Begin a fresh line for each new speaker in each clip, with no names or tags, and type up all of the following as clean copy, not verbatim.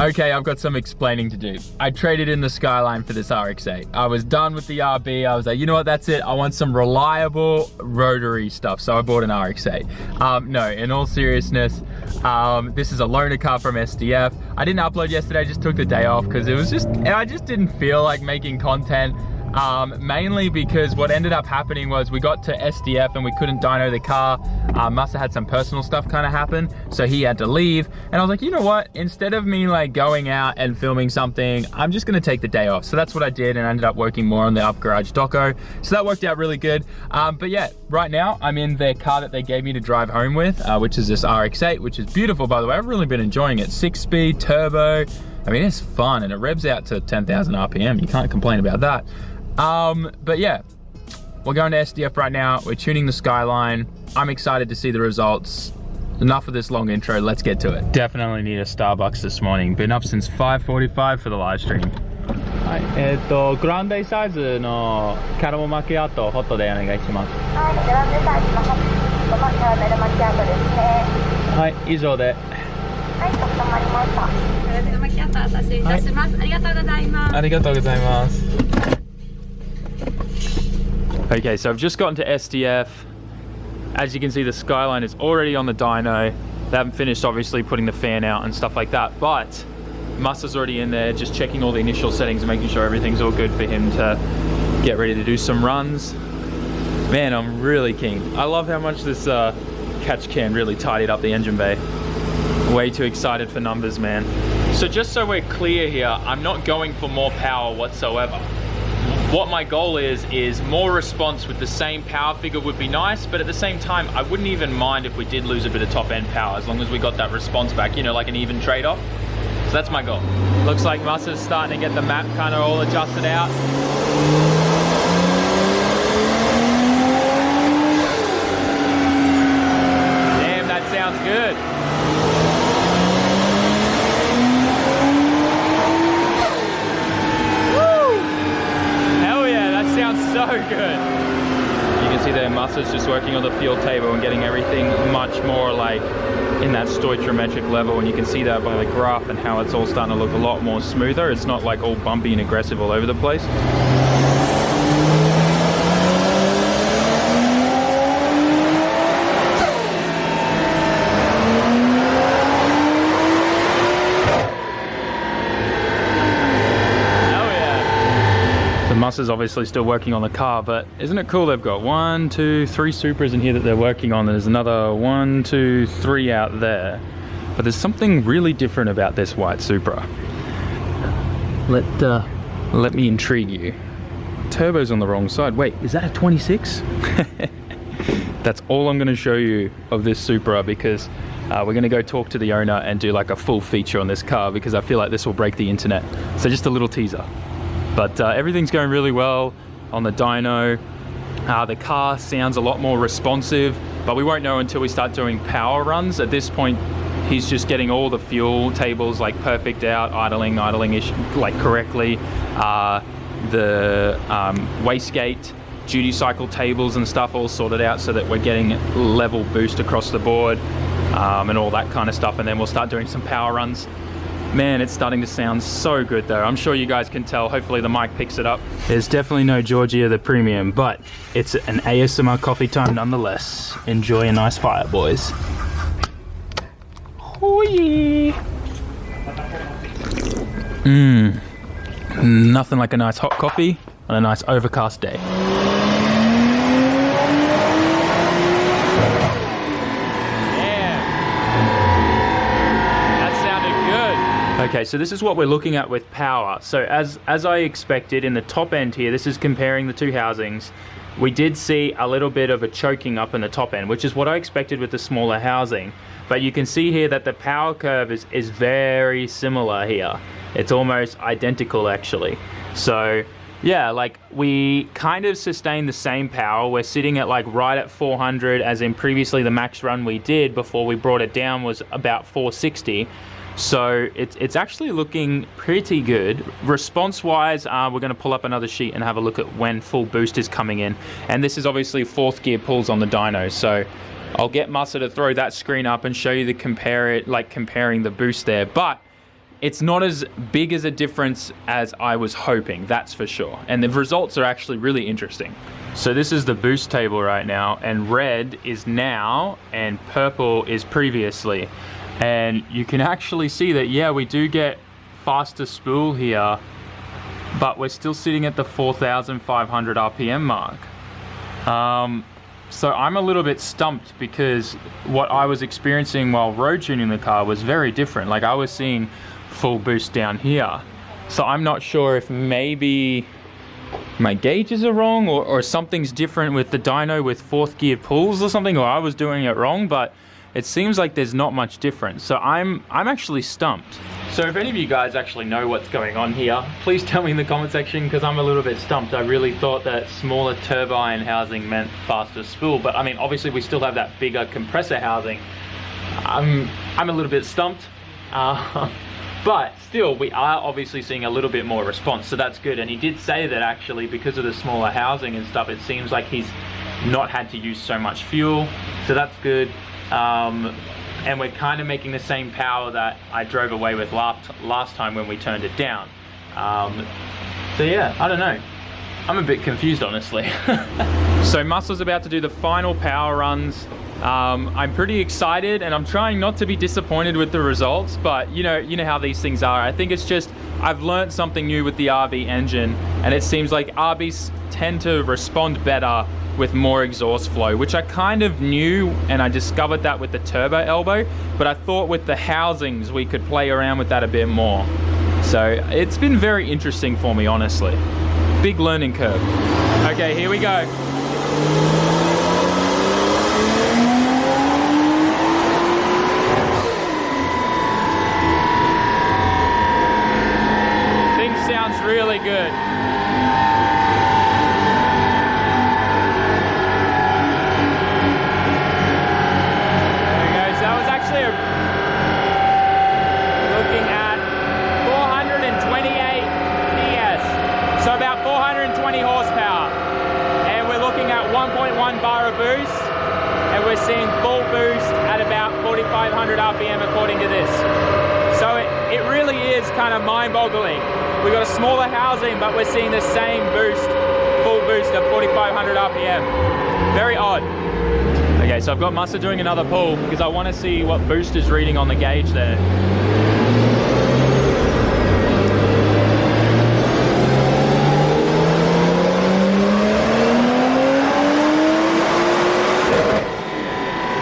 Okay, I've got some explaining to do. I traded in the Skyline for this RX-8. I was done with the RB. I was like, you know what, that's it. I want some reliable rotary stuff. So I bought an RX-8. No, in all seriousness, this is a loaner car from SDF. I didn't upload yesterday, I just took the day off because I just didn't feel like making content. Mainly because what ended up happening was we got to SDF and we couldn't dyno the car. Must have had some personal stuff kind of happen, so he had to leave. And I was like, you know what? Instead of me like going out and filming something, I'm just gonna take the day off. So that's what I did, and I ended up working more on the up garage doco. So that worked out really good. But yeah, right now I'm in their car that they gave me to drive home with, which is this RX-8, which is beautiful, by the way. I've really been enjoying it. 6-speed turbo. I mean, it's fun, and it revs out to 10,000 RPM. You can't complain about that. But yeah, we're going to SDF right now. We're tuning the Skyline. I'm excited to see the results. Enough of this long intro, let's get to it. Definitely need a Starbucks this morning. Been up since 5:45 for the live stream. はい、グランデサイズのキャラメルマキアートホットでお願いします。はい、グランデサイズのホットのキャラメルマキアートですね。はい、以上で。はい、かしこまりました。キャラメルマキアートお差しいたします。ありがとうございます。ありがとうございます。Okay, so I've just gotten to SDF. As you can see, the Skyline is already on the dyno. They haven't finished, obviously, putting the fan out and stuff like that, but Masa's already in there, just checking all the initial settings and making sure everything's all good for him to get ready to do some runs. Man, I'm really keen. I love how much this catch can really tidied up the engine bay. Way too excited for numbers, man. So just so we're clear here, I'm not going for more power whatsoever. What my goal is more response with the same power figure would be nice, but at the same time, I wouldn't even mind if we did lose a bit of top end power, as long as we got that response back, you know, like an even trade-off. So that's my goal. Looks like Masa's starting to get the map kind of all adjusted out. Damn, that sounds good. So good. You can see there Masa's just working on the fuel table and getting everything much more like in that stoichiometric level, and you can see that by the graph and how it's all starting to look a lot more smoother. It's not like all bumpy and aggressive all over the place. Masa's obviously still working on the car, but isn't it cool they've got 1, 2, 3 Supras in here that they're working on. There's another 1, 2, 3 out there, but there's something really different about this white Supra. Let me intrigue you. Turbo's on the wrong side. Wait, is that a 26? That's all I'm going to show you of this Supra, because we're going to go talk to the owner and do like a full feature on this car, because I feel like this will break the internet. So just a little teaser. But everything's going really well on the dyno. The car sounds a lot more responsive, but we won't know until we start doing power runs. At this point, he's just getting all the fuel tables like perfect out, idling-ish like correctly. The wastegate, duty cycle tables and stuff all sorted out so that we're getting level boost across the board and all that kind of stuff. And then we'll start doing some power runs. Man, it's starting to sound so good though. I'm sure you guys can tell. Hopefully the mic picks it up. There's definitely no Georgia the Premium, but it's an ASMR coffee time nonetheless. Enjoy a nice fire, boys. Oh yeah. Nothing like a nice hot coffee on a nice overcast day. Okay, so this is what we're looking at with power. So as I expected in the top end here, this is comparing the two housings. We did see a little bit of a choking up in the top end, which is what I expected with the smaller housing. But you can see here that the power curve is very similar here. It's almost identical actually. So yeah, like we kind of sustained the same power. We're sitting at like right at 400, as in previously the max run we did before we brought it down was about 460. So it's actually looking pretty good. Response-wise, we're going to pull up another sheet and have a look at when full boost is coming in. And this is obviously 4th gear pulls on the dyno. So I'll get Masa to throw that screen up and show you the comparing the boost there. But it's not as big as a difference as I was hoping, that's for sure. And the results are actually really interesting. So this is the boost table right now, and red is now and purple is previously. And you can actually see that, yeah, we do get faster spool here, but we're still sitting at the 4,500 RPM mark. So I'm a little bit stumped because what I was experiencing while road tuning the car was very different. Like I was seeing full boost down here. So I'm not sure if maybe my gauges are wrong or something's different with the dyno with fourth gear pulls or something, or I was doing it wrong, but it seems like there's not much difference. So I'm actually stumped. So if any of you guys actually know what's going on here, please tell me in the comment section, because I'm a little bit stumped. I really thought that smaller turbine housing meant faster spool, but I mean, obviously we still have that bigger compressor housing. I'm a little bit stumped, but still we are obviously seeing a little bit more response, so that's good. And he did say that actually because of the smaller housing and stuff, it seems like he's not had to use so much fuel, so that's good. And we're kind of making the same power that I drove away with last time when we turned it down. So yeah, I don't know. I'm a bit confused, honestly. So Muscle's about to do the final power runs. I'm pretty excited, and I'm trying not to be disappointed with the results, but you know how these things are. I think it's just, I've learned something new with the RB engine, and it seems like RBs tend to respond better with more exhaust flow, which I kind of knew, and I discovered that with the turbo elbow, but I thought with the housings we could play around with that a bit more. So it's been very interesting for me, honestly. Big learning curve. Okay, here we go. Things sounds really good. Looking at 428 PS, so about 420 horsepower, and we're looking at 1.1 bar of boost, and we're seeing full boost at about 4,500 RPM according to this. So it really is kind of mind-boggling. We've got a smaller housing, but we're seeing the same boost, full boost at 4,500 RPM. Very odd. Okay, so I've got Musa doing another pull because I want to see what boost is reading on the gauge there.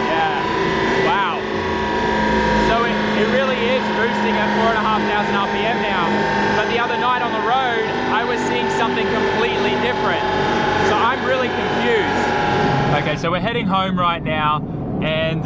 Yeah, wow. So it really is boosting at 4,500 RPM now. But the other night on the road, I was seeing something completely different. So I'm really confused. Okay, so we're heading home right now, and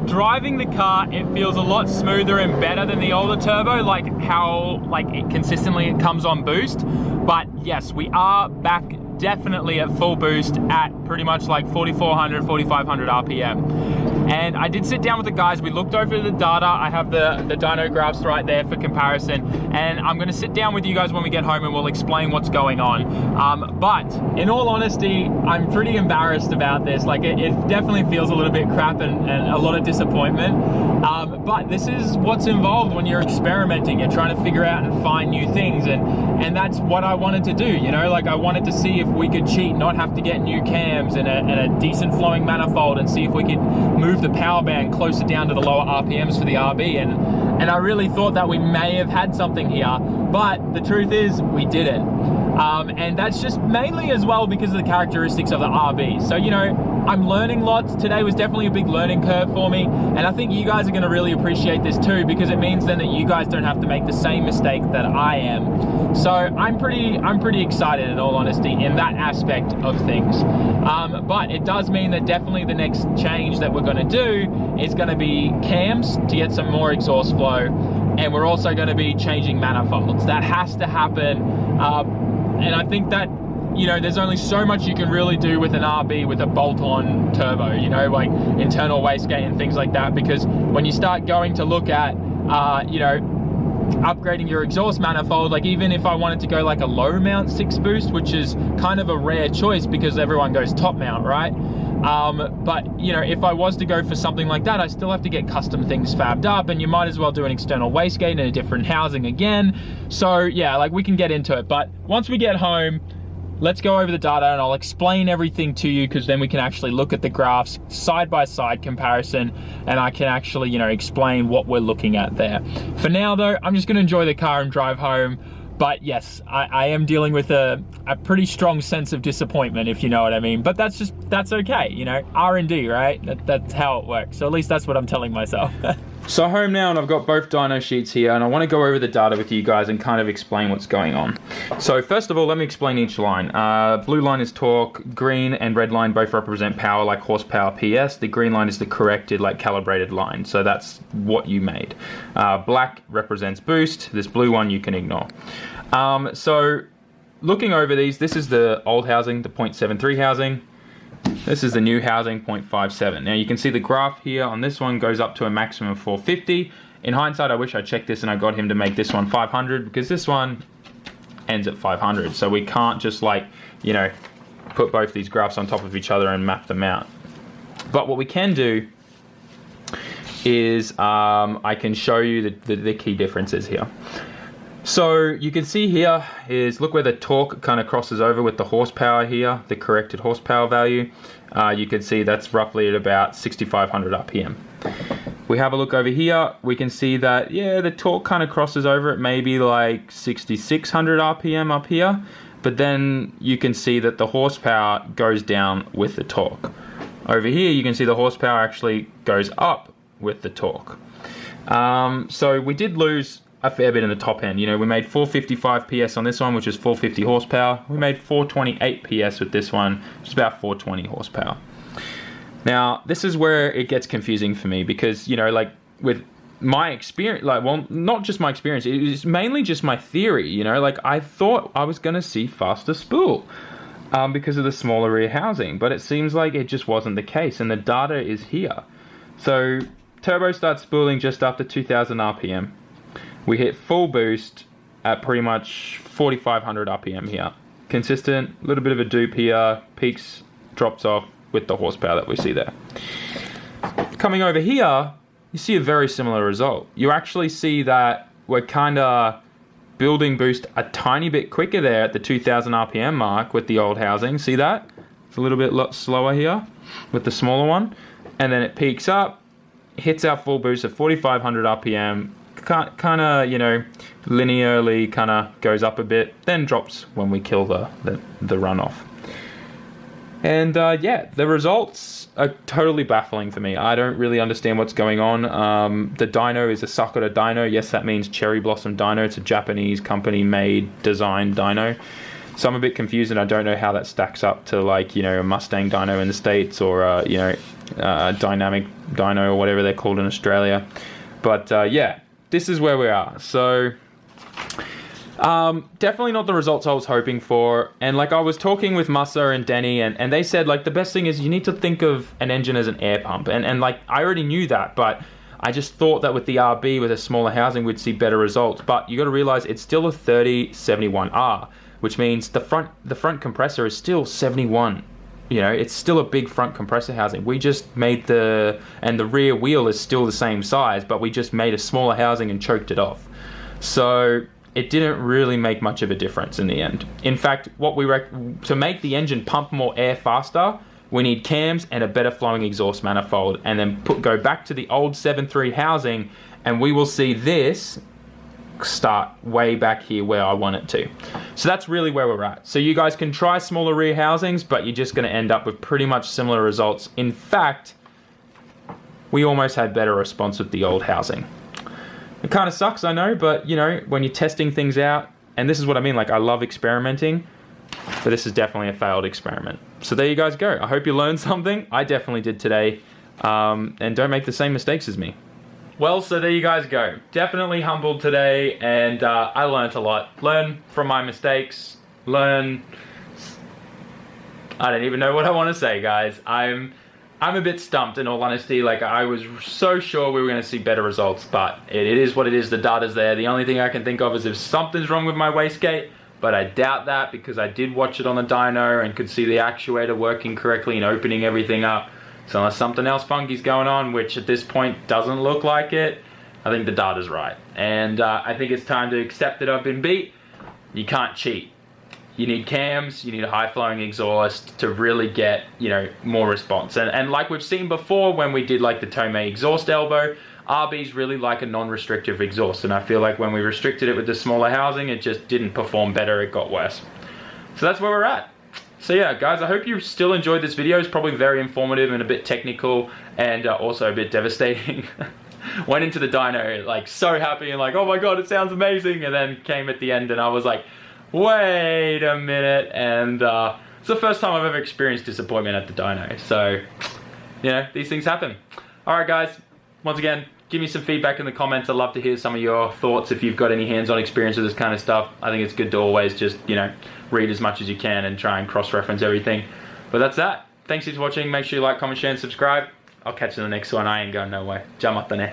driving the car, it feels a lot smoother and better than the older turbo, like how it consistently comes on boost. But yes, we are back definitely at full boost at pretty much like 4,400, 4,500 RPM. And I did sit down with the guys, we looked over the data. I have the dyno graphs right there for comparison, and I'm gonna sit down with you guys when we get home and we'll explain what's going on. But in all honesty, I'm pretty embarrassed about this. Like it definitely feels a little bit crap and a lot of disappointment. But this is what's involved when you're experimenting. You're trying to figure out and find new things, and that's what I wanted to do, you know? Like I wanted to see if we could cheat, not have to get new cams and a decent flowing manifold, and see if we could move the power band closer down to the lower RPMs for the RB, and I really thought that we may have had something here, but the truth is we didn't. And that's just mainly as well because of the characteristics of the RB. So, you know, I'm learning lots. Today was definitely a big learning curve for me, and I think you guys are gonna really appreciate this too, because it means then that you guys don't have to make the same mistake that I am. So I'm pretty excited, in all honesty, in that aspect of things. But it does mean that definitely the next change that we're gonna do is gonna be cams to get some more exhaust flow, and we're also gonna be changing manifolds. That has to happen, and I think that, you know, there's only so much you can really do with an RB with a bolt-on turbo, you know, like internal wastegate and things like that, because when you start going to look at, you know, upgrading your exhaust manifold, like even if I wanted to go like a low mount 6 boost, which is kind of a rare choice because everyone goes top mount, right? But you know, if I was to go for something like that, I still have to get custom things fabbed up, and you might as well do an external wastegate in a different housing again. So yeah, like we can get into it, but once we get home, let's go over the data and I'll explain everything to you, because then we can actually look at the graphs side by side comparison, and I can actually, you know, explain what we're looking at there. For now though, I'm just gonna enjoy the car and drive home. But yes, I am dealing with a pretty strong sense of disappointment, if you know what I mean. But that's okay, you know, R&D, right? That's how it works. So at least that's what I'm telling myself. So home now, and I've got both dyno sheets here, and I want to go over the data with you guys and kind of explain what's going on. So first of all, let me explain each line. Blue line is torque, green and red line both represent power, like horsepower PS. The green line is the corrected, like calibrated line. So that's what you made. Black represents boost. This blue one you can ignore. So looking over these, this is the old housing, the 0.73 housing. This is the new housing, 0.57. Now you can see the graph here on this one goes up to a maximum of 450. In hindsight, I wish I checked this and I got him to make this one 500, because this one ends at 500. So we can't just, like, you know, put both these graphs on top of each other and map them out. But what we can do is I can show you the key differences here. So you can see here is, look where the torque kind of crosses over with the horsepower here, the corrected horsepower value. You can see that's roughly at about 6,500 RPM. We have a look over here, we can see that, yeah, the torque kind of crosses over at maybe like 6,600 RPM up here, but then you can see that the horsepower goes down with the torque. Over here you can see the horsepower actually goes up with the torque. So we did lose a fair bit in the top end. You know, we made 455 PS on this one, which is 450 horsepower. We made 428 PS with this one, which is about 420 horsepower. Now, this is where it gets confusing for me, because, you know, like with my experience, like, well, not just my experience, it's mainly just my theory, you know, like I thought I was gonna see faster spool because of the smaller rear housing, but it seems like it just wasn't the case, and the data is here. So turbo starts spooling just after 2000 RPM. We hit full boost at pretty much 4,500 RPM here. Consistent, a little bit of a dupe here, peaks, drops off with the horsepower that we see there. Coming over here, you see a very similar result. You actually see that we're kind of building boost a tiny bit quicker there at the 2000 RPM mark with the old housing. See that? It's a little bit slower here with the smaller one. And then it peaks up, hits our full boost at 4,500 RPM, kind of, you know, linearly kind of goes up a bit, then drops when we kill the runoff. And yeah, the results are totally baffling for me. I don't really understand what's going on. The dyno is a Sakura dyno. Yes, that means cherry blossom dyno. It's a Japanese company made, designed dyno. So I'm a bit confused, and I don't know how that stacks up to, like, you know, a Mustang dyno in the States, or you know, dynamic dyno, or whatever they're called in Australia. But yeah, this is where we are. So definitely not the results I was hoping for. And like, I was talking with Masa and Denny, and they said, like, the best thing is you need to think of an engine as an air pump. And like, I already knew that, but I just thought that with the RB, with a smaller housing, we'd see better results. But you got to realize it's still a 3071R, which means the front compressor is still 71. You know, it's still a big front compressor housing. We just made and the rear wheel is still the same size, but we just made a smaller housing and choked it off. So it didn't really make much of a difference in the end. In fact, what to make the engine pump more air faster, we need cams and a better flowing exhaust manifold, and then go back to the old 7.3 housing, and we will see this start way back here where I want it to. So that's really where we're at. So you guys can try smaller rear housings, but you're just going to end up with pretty much similar results. In fact, we almost had better response with the old housing. It kind of sucks, I know, but you know, when you're testing things out, and this is what I mean, like, I love experimenting, but this is definitely a failed experiment. So there you guys go. I hope you learned something. I definitely did today. And don't make the same mistakes as me. Well, so there you guys go. Definitely humbled today, and I learned a lot. Learn from my mistakes. I don't even know what I want to say, guys. I'm a bit stumped, in all honesty. Like, I was so sure we were going to see better results, but it is what it is. The data's there. The only thing I can think of is if something's wrong with my wastegate, but I doubt that because I did watch it on the dyno and could see the actuator working correctly and opening everything up. So unless something else funky's going on, which at this point doesn't look like it, I think the data's right. And I think it's time to accept that I've been beat. You can't cheat. You need cams, you need a high flowing exhaust to really get, you know, more response. And like we've seen before when we did like the Tomei exhaust elbow, RB's really like a non-restrictive exhaust. And I feel like when we restricted it with the smaller housing, it just didn't perform better, it got worse. So that's where we're at. So yeah, guys, I hope you still enjoyed this video. It's probably very informative and a bit technical and also a bit devastating. Went into the dyno like so happy and like, oh my God, it sounds amazing. And then came at the end and I was like, wait a minute. And it's the first time I've ever experienced disappointment at the dyno. So, you know, these things happen. All right, guys, once again, give me some feedback in the comments. I'd love to hear some of your thoughts if you've got any hands-on experience with this kind of stuff. I think it's good to always just, you know, read as much as you can and try and cross-reference everything. But that's that. Thanks for watching. Make sure you like, comment, share, and subscribe. I'll catch you in the next one. I ain't going nowhere. Jamatane.